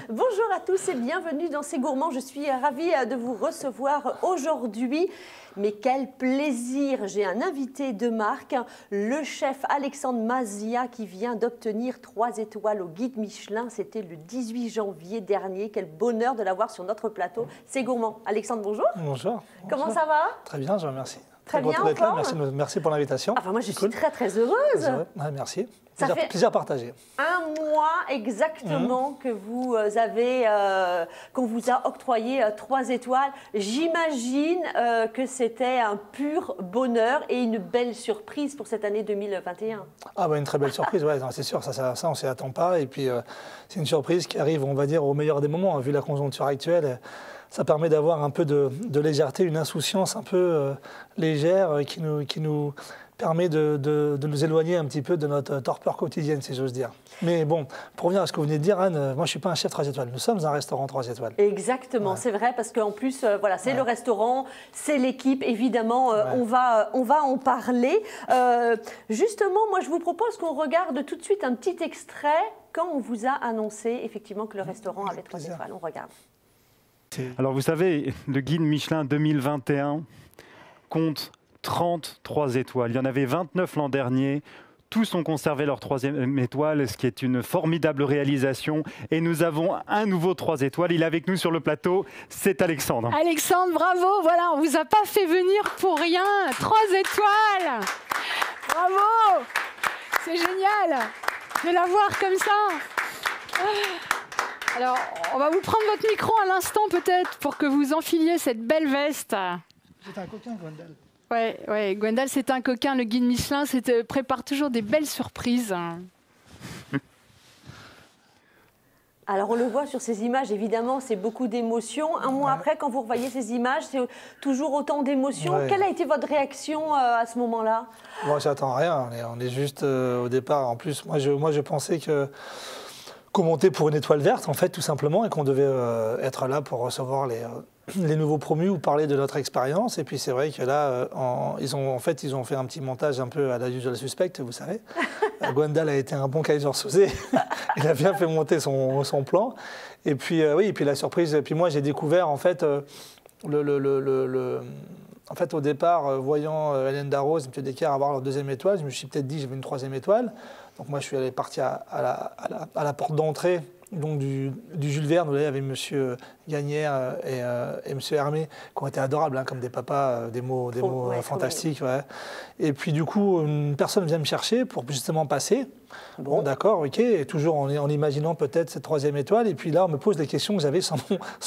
Bonjour à tous et bienvenue dans C'est Gourmand. Je suis ravie de vous recevoir aujourd'hui. Mais quel plaisir! J'ai un invité de marque, le chef Alexandre Masia qui vient d'obtenir 3 étoiles au guide Michelin. C'était le 18 janvier dernier. Quel bonheur de l'avoir sur notre plateau. C'est Gourmand. Alexandre, bonjour. Bonjour. Comment ça va? Très bien, je vous remercie. Très bien, en forme. Merci pour l'invitation. Enfin, moi, je suis très heureuse. Ouais, merci. Ça fait plaisir partagé. Un mois exactement que vous avez, qu'on vous a octroyé 3 étoiles. J'imagine que c'était un pur bonheur et une belle surprise pour cette année 2021. Ah bah une très belle surprise, ouais, c'est sûr, ça on s'y attend pas. Et puis c'est une surprise qui arrive, on va dire, au meilleur des moments. Vu la conjoncture actuelle, ça permet d'avoir un peu de légèreté, une insouciance un peu légère qui nous permet de nous éloigner un petit peu de notre torpeur quotidienne, si j'ose dire. Mais bon, pour revenir à ce que vous venez de dire, Anne, moi je ne suis pas un chef 3 étoiles, nous sommes un restaurant 3 étoiles. Exactement, ouais. C'est vrai, parce qu'en plus, voilà, c'est le restaurant, c'est l'équipe, évidemment, on va en parler. Justement, moi je vous propose qu'on regarde tout de suite un petit extrait quand on vous a annoncé effectivement que le restaurant avait 3 étoiles. On regarde. Alors vous savez, le guide Michelin 2021 compte 33 étoiles. Il y en avait 29 l'an dernier. Tous ont conservé leur 3e étoile, ce qui est une formidable réalisation. Et nous avons un nouveau 3 étoiles. Il est avec nous sur le plateau, c'est Alexandre. Alexandre, bravo. Voilà, on ne vous a pas fait venir pour rien. 3 étoiles. Bravo. C'est génial de l'avoir comme ça. Alors, on va vous prendre votre micro à l'instant peut-être pour que vous enfiliez cette belle veste. C'est un coquin, Gwendal. Ouais, Gwendal, c'est un coquin. Le guide Michelin prépare toujours des belles surprises. Alors, on le voit sur ces images, évidemment, c'est beaucoup d'émotions. Un mois après, quand vous revoyez ces images, c'est toujours autant d'émotions. Ouais. Quelle a été votre réaction à ce moment-là? Moi, j'attends rien. On est juste au départ. En plus, moi, je pensais qu'on montait pour une étoile verte, en fait, tout simplement, et qu'on devait être là pour recevoir les nouveaux promus ou parler de notre expérience. Et puis c'est vrai que là, ils ont fait un petit montage un peu à la usual suspect, vous savez. Gwendal a été un bon Kaiser Soze. Il a bien fait monter son plan. Et puis oui, et puis la surprise. Et puis moi, j'ai découvert en fait au départ, voyant Hélène Darroze et M. Descaires avoir leur 2e étoile, je me suis peut-être dit que j'avais une 3e étoile. Donc moi, je suis parti à la porte d'entrée donc du Jules Verne. Vous voyez, avec M. Gagnère et M. Hermé, qui ont été adorables, hein, comme des papas, des mots fantastiques. Ouais. Et puis du coup, une personne vient me chercher pour justement passer. Bon, d'accord, ok, et toujours en imaginant peut-être cette 3e étoile. Et puis là, on me pose des questions que j'avais sans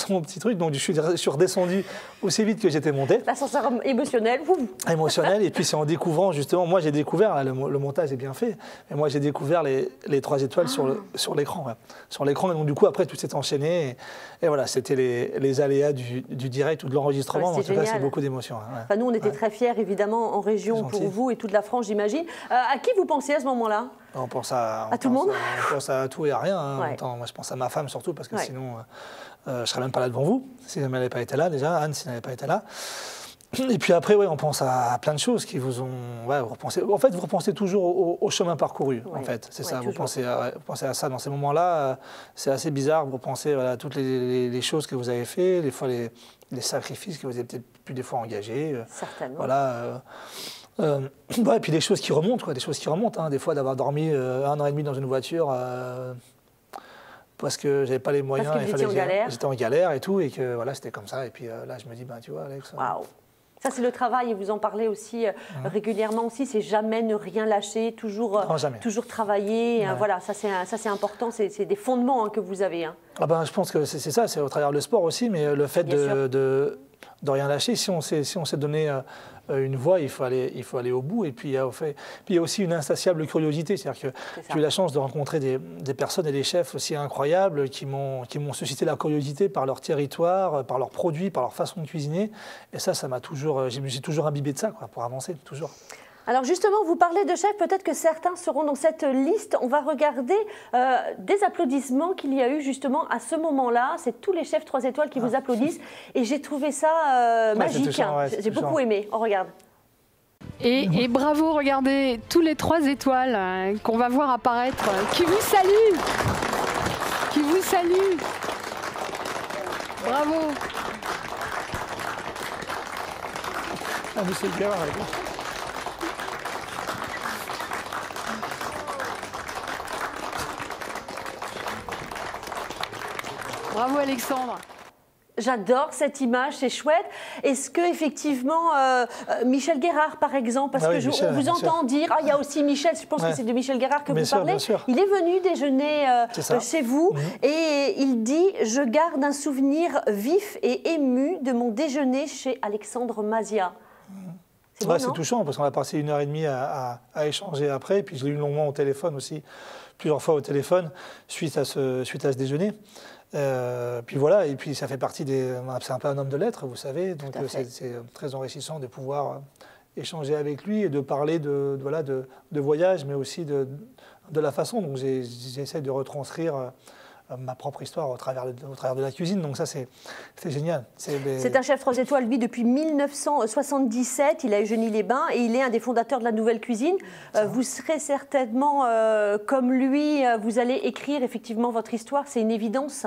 mon petit truc. Donc je suis redescendu aussi vite que j'étais monté. L'ascenseur émotionnel, vous. Émotionnel. Et puis c'est en découvrant, justement, moi j'ai découvert, là, le montage est bien fait, mais moi j'ai découvert les 3 étoiles sur l'écran. Ouais. Sur l'écran, et donc du coup, après, tout s'est enchaîné. Et voilà, c'était les aléas du direct ou de l'enregistrement. En tout cas, c'est beaucoup d'émotions. Ouais. Enfin, nous, on était très fiers, évidemment, en région pour vous et toute la France, j'imagine. À qui vous pensiez à ce moment-là? On pense à tout le monde. On pense à tout et à rien. Hein. Ouais. Moi, je pense à ma femme surtout, parce que sinon, je ne serais même pas là devant vous, si elle n'avait pas été là, déjà, Anne, si elle n'avait pas été là. Et puis après, on pense à plein de choses qui vous ont... vous repensez, en fait, vous repensez toujours au chemin parcouru, en fait. C'est ça, vous pensez à ça dans ces moments-là. C'est assez bizarre, vous repensez à toutes les choses que vous avez fait, des fois les sacrifices que vous avez peut-être pu des fois engager. Certainement. Voilà. Et puis des choses qui remontent, hein. Des fois d'avoir dormi 1 an et demi dans une voiture parce que j'avais pas les moyens, j'étais en galère et tout, et que voilà, c'était comme ça. Et puis là, je me dis, tu vois, Alex. Waouh. Ça, c'est le travail, et vous en parlez aussi régulièrement aussi. C'est jamais ne rien lâcher, toujours travailler. Ouais. Voilà, ça c'est important. C'est des fondements que vous avez. Hein. Je pense que c'est ça, c'est au travers le sport aussi, mais le fait de rien lâcher. Si on s'est donné une voie, il faut aller au bout. Et puis il y a aussi une insatiable curiosité. C'est-à-dire que j'ai eu la chance de rencontrer des personnes et des chefs aussi incroyables qui m'ont suscité la curiosité par leur territoire, par leurs produits, par leur façon de cuisiner. Et ça m'a toujours, j'ai toujours imbibé de ça, quoi, pour avancer, toujours. Alors justement, vous parlez de chefs, peut-être que certains seront dans cette liste. On va regarder des applaudissements qu'il y a eu justement à ce moment-là. C'est tous les chefs 3 étoiles qui vous applaudissent. Et j'ai trouvé ça magique. J'ai beaucoup aimé. On regarde. Et bravo, regardez, tous les 3 étoiles qu'on va voir apparaître, qui vous saluent. Qui vous vous salue. Bravo. Ah, mais c'est bien. Bravo Alexandre. J'adore cette image, c'est chouette. Est-ce que effectivement Michel Guérard, par exemple, parce Ah oui, que Michel, on vous entend dire, il y a aussi Michel, je pense que c'est de Michel Guérard que Bien vous sûr, parlez. bien sûr. Il est venu déjeuner chez vous et il dit, je garde un souvenir vif et ému de mon déjeuner chez Alexandre Masia. C'est beau, C'est non? touchant parce qu'on a passé 1h30 à échanger après, et puis je l'ai eu longuement au téléphone aussi, plusieurs fois au téléphone, suite à ce déjeuner. Puis voilà, et puis ça fait partie c'est un peu un homme de lettres, vous savez, donc c'est très enrichissant de pouvoir échanger avec lui et de parler de voyage, mais aussi de la façon dont j'essaie de retranscrire ma propre histoire au travers de la cuisine, donc ça c'est génial. C'est un chef 3 étoiles, lui, depuis 1977, il a Eugénie-les-Bains et il est un des fondateurs de la Nouvelle Cuisine. Vous serez certainement, comme lui, vous allez écrire effectivement votre histoire, c'est une évidence.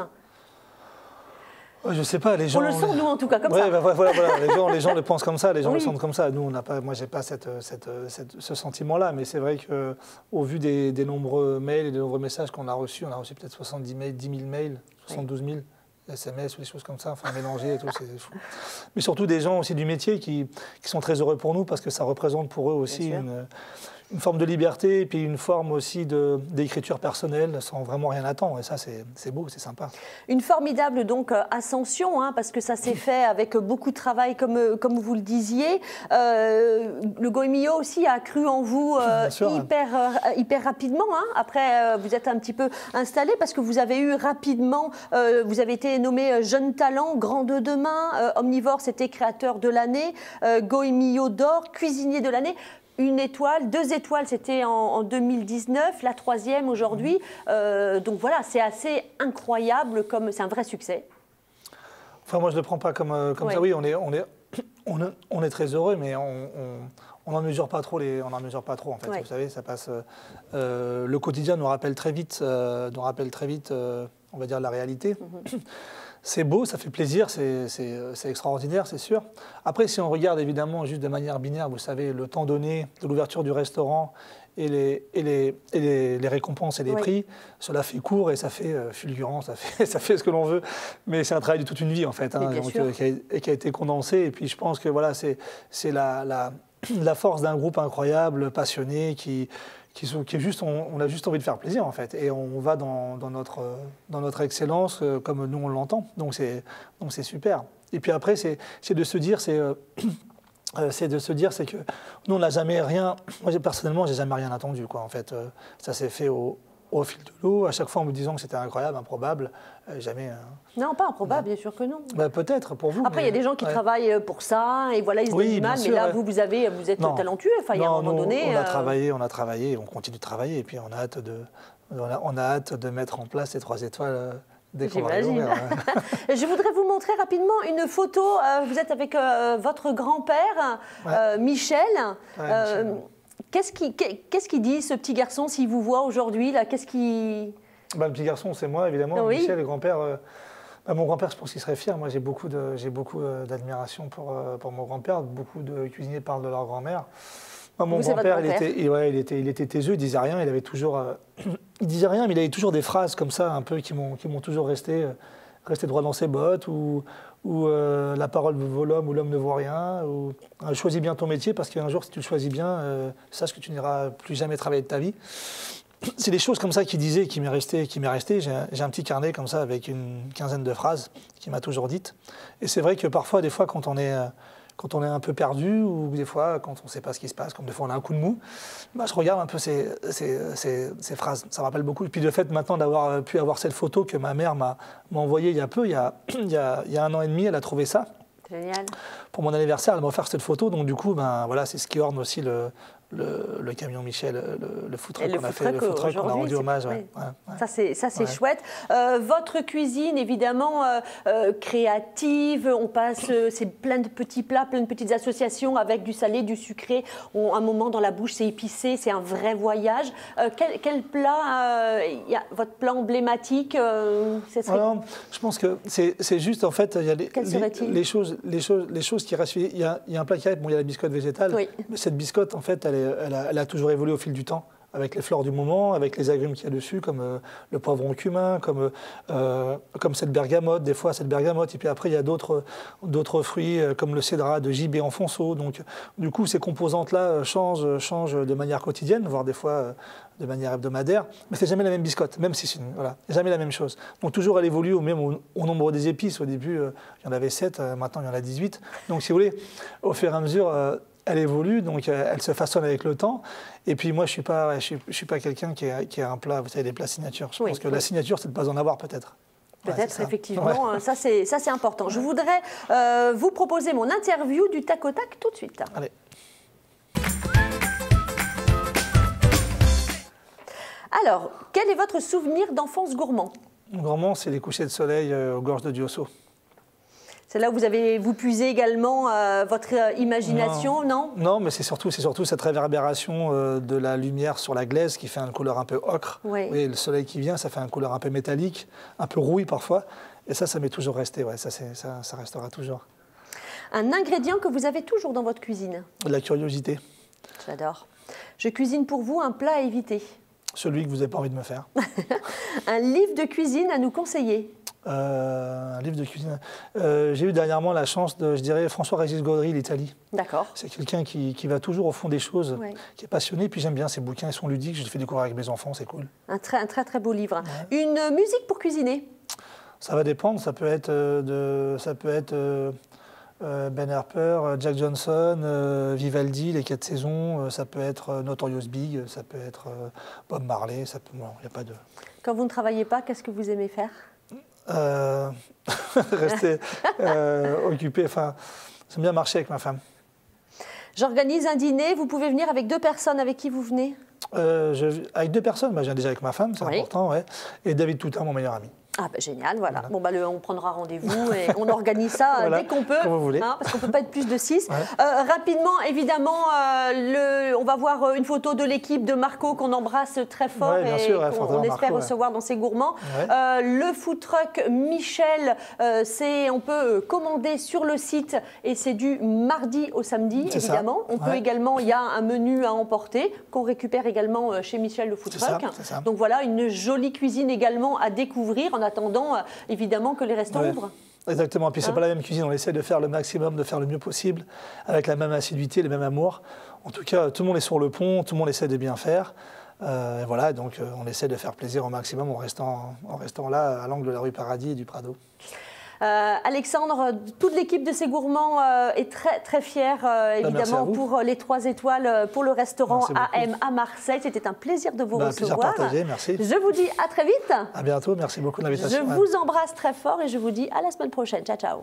Je sais pas, les gens. On le sent, nous, en tout cas, comme ça. Voilà, les gens le pensent comme ça, les gens Oui. le sentent comme ça. Nous, on n'a pas, moi, j'ai pas ce sentiment-là, mais c'est vrai qu'au vu des nombreux mails et des nombreux messages qu'on a reçus, on a reçu peut-être 70 mails, 10 000 mails, 72 000 SMS ou des choses comme ça, enfin mélangés et tout, c'est fou. Mais surtout des gens aussi du métier qui sont très heureux pour nous parce que ça représente pour eux aussi une forme de liberté et puis une forme aussi d'écriture personnelle sans vraiment rien attendre. Et ça, c'est beau, c'est sympa. Une formidable donc ascension, parce que ça s'est fait avec beaucoup de travail, comme vous le disiez. Le Goemio aussi a cru en vous hyper rapidement. Après, vous êtes un petit peu installé parce que vous avez eu rapidement, vous avez été nommé jeune talent, grand de demain. Omnivore, c'était créateur de l'année. Goemio d'or, cuisinier de l'année. 1 étoile, 2 étoiles, c'était en 2019, la 3e aujourd'hui. Donc voilà, c'est assez incroyable, c'est un vrai succès. Enfin, moi, je ne le prends pas comme ça. Oui, on est très heureux, mais on n'en mesure pas trop, en fait. Vous savez, ça passe. Le quotidien nous rappelle très vite, on va dire, la réalité. C'est beau, ça fait plaisir, c'est extraordinaire, c'est sûr. Après, si on regarde évidemment juste de manière binaire, vous savez, le temps donné de l'ouverture du restaurant et les récompenses et les prix, cela fait court et ça fait fulgurant, ça fait ce que l'on veut. Mais c'est un travail de toute une vie, en fait, qui a été condensé. Et puis je pense que voilà, c'est la force d'un groupe incroyable, passionné, qui est juste, on a juste envie de faire plaisir en fait, et on va dans notre excellence comme nous on l'entend. Donc c'est super. Et puis après c'est de se dire c'est que nous on n'a jamais rien. Moi personnellement j'ai jamais rien attendu quoi. En fait ça s'est fait au fil de l'eau, à chaque fois en me disant que c'était incroyable, improbable, jamais. Non, pas improbable, bien sûr que non. Peut-être pour vous. Après, il y a des gens qui travaillent pour ça, et voilà, ils se donnent du mal, mais là, vous êtes talentueux. Enfin, il y a un moment donné. On a travaillé, on continue de travailler, et puis on a hâte de mettre en place ces 3 étoiles. Dès qu'on va J'imagine. Je voudrais vous montrer rapidement une photo. Vous êtes avec votre grand-père, Michel. Michel. Qu'est-ce qu'il dit, ce petit garçon, s'il vous voit aujourd'hui là, qu'est-ce qu'il... Le petit garçon, c'est moi, évidemment. Oui. Michel, le grand-père, mon grand-père, je pense qu'il serait fier. Moi, j'ai beaucoup d'admiration pour mon grand-père. Beaucoup de cuisiniers parlent de leur grand-mère. Mon grand-père, il était taiseux, il disait rien. Il avait toujours, il disait rien, mais il avait toujours des phrases comme ça, un peu qui m'ont toujours resté droit dans ses bottes, ou la parole vaut l'homme, ou l'homme ne vaut rien, ou choisis bien ton métier parce qu'un jour, si tu le choisis bien, sache que tu n'iras plus jamais travailler de ta vie. C'est des choses comme ça qu'il disait, qui m'est resté. J'ai un petit carnet comme ça avec une quinzaine de phrases qu'il m'a toujours dites. Et c'est vrai que parfois, des fois, quand on est un peu perdu, ou des fois, quand on ne sait pas ce qui se passe, comme des fois on a un coup de mou, je regarde un peu ces phrases. Ça me rappelle beaucoup. Et puis, de fait, maintenant, d'avoir pu avoir cette photo que ma mère m'a envoyée il y a peu, il y a 1 an et demi, elle a trouvé ça. Génial. Pour mon anniversaire, elle m'a offert cette photo. Donc, du coup, voilà, c'est ce qui orne aussi le camion Michel, le food truck Et le qu'on a food fait, le truck food truck qu'on a aujourd'hui, rendu hommage. oui. Ouais, ouais. Ça c'est Ouais. chouette. Votre cuisine, évidemment, créative, on passe, c'est plein de petits plats, plein de petites associations avec du salé, du sucré. Un moment dans la bouche, c'est épicé, c'est un vrai voyage. Quel plat, votre plat emblématique Alors, je pense que c'est juste, en fait, il y a Quel serait-il ? les choses qui restent. Il y a un plat qui reste, bon, il y a la biscotte végétale. Oui. Mais cette biscotte, en fait, elle a toujours évolué au fil du temps, avec les fleurs du moment, avec les agrumes qu'il y a dessus, comme le poivron cumin, comme cette bergamote, des fois cette bergamote. Et puis après, il y a d'autres fruits, comme le cédrat de gibet en fonceau. Donc, du coup, ces composantes-là changent de manière quotidienne, voire des fois de manière hebdomadaire. Mais c'est jamais la même biscotte, même si c'est jamais la même chose. Donc, toujours, elle évolue même au nombre des épices. Au début, il y en avait 7, maintenant, il y en a 18. Donc, si vous voulez, au fur et à mesure, elle évolue, donc elle se façonne avec le temps. Et puis moi, je suis pas quelqu'un qui a un plat, vous savez, des plats signature. Je pense que la signature, c'est de ne pas en avoir peut-être. Peut-être, effectivement, ça c'est important. Je voudrais vous proposer mon interview du tac au tac tout de suite. Allez. Alors, quel est votre souvenir d'enfance gourmand ? Gourmand, c'est les couchers de soleil aux gorges de Diosso. C'est là où vous puisez également votre imagination, non ? Non, mais c'est surtout cette réverbération de la lumière sur la glaise qui fait une couleur un peu ocre. Oui. Et le soleil qui vient, ça fait une couleur un peu métallique, un peu rouille parfois. Et ça m'est toujours resté. Ouais, ça restera toujours. Un ingrédient que vous avez toujours dans votre cuisine ? De la curiosité. J'adore. Je cuisine pour vous un plat à éviter. Celui que vous n'avez pas envie de me faire. Un livre de cuisine à nous conseiller. Un livre de cuisine. J'ai eu dernièrement la chance de, je dirais, François-Régis Gaudry, l'Italie. D'accord. C'est quelqu'un qui va toujours au fond des choses, Ouais. qui est passionné. Puis j'aime bien ses bouquins, ils sont ludiques. Je les fais découvrir avec mes enfants, c'est cool. Un très beau livre. Ouais. Une musique pour cuisiner. Ça va dépendre. Ça peut être Ben Harper, Jack Johnson, Vivaldi, Les 4 saisons. Ça peut être Notorious Big. Ça peut être Bob Marley. Il n'y a pas de. Quand vous ne travaillez pas, qu'est-ce que vous aimez faire ? Rester occupé. Enfin, j'aime bien marcher avec ma femme. J'organise un dîner. Vous pouvez venir avec 2 personnes. Avec qui vous venez ? Avec 2 personnes, je viens déjà avec ma femme, c'est important, ouais. Et David Toutin, mon meilleur ami. Ah ben génial, voilà. Bon, on prendra rendez-vous et on organise ça Voilà, dès qu'on peut, comme vous voulez. parce qu'on ne peut pas être plus de 6. Ouais. Rapidement, évidemment, on va voir une photo de l'équipe de Marco qu'on embrasse très fort Ouais, bien et sûr, ouais, qu'on espère Marco, recevoir dans ses gourmands. Ouais. Le food truck Michel, on peut commander sur le site et c'est du mardi au samedi, C'est évidemment. ça. On peut Ouais. également, il y a un menu à emporter qu'on récupère également chez Michel le food C'est truck. ça, c'est ça. Donc voilà, une jolie cuisine également à découvrir en attendant évidemment que les restaurants ouvrent. Exactement. Puis c'est pas la même cuisine. On essaie de faire le maximum, de faire le mieux possible, avec la même assiduité, le même amour. En tout cas, tout le monde est sur le pont, tout le monde essaie de bien faire. Et voilà, donc on essaie de faire plaisir au maximum en restant là, à l'angle de la rue Paradis et du Prado. Alexandre, toute l'équipe de ces gourmands est très fière, évidemment, pour les 3 étoiles pour le restaurant AM à Marseille. C'était un plaisir de vous recevoir. Plaisir partagé, merci. Je vous dis à très vite. À bientôt, merci beaucoup de l'invitation. Je vous embrasse très fort et je vous dis à la semaine prochaine. Ciao, ciao.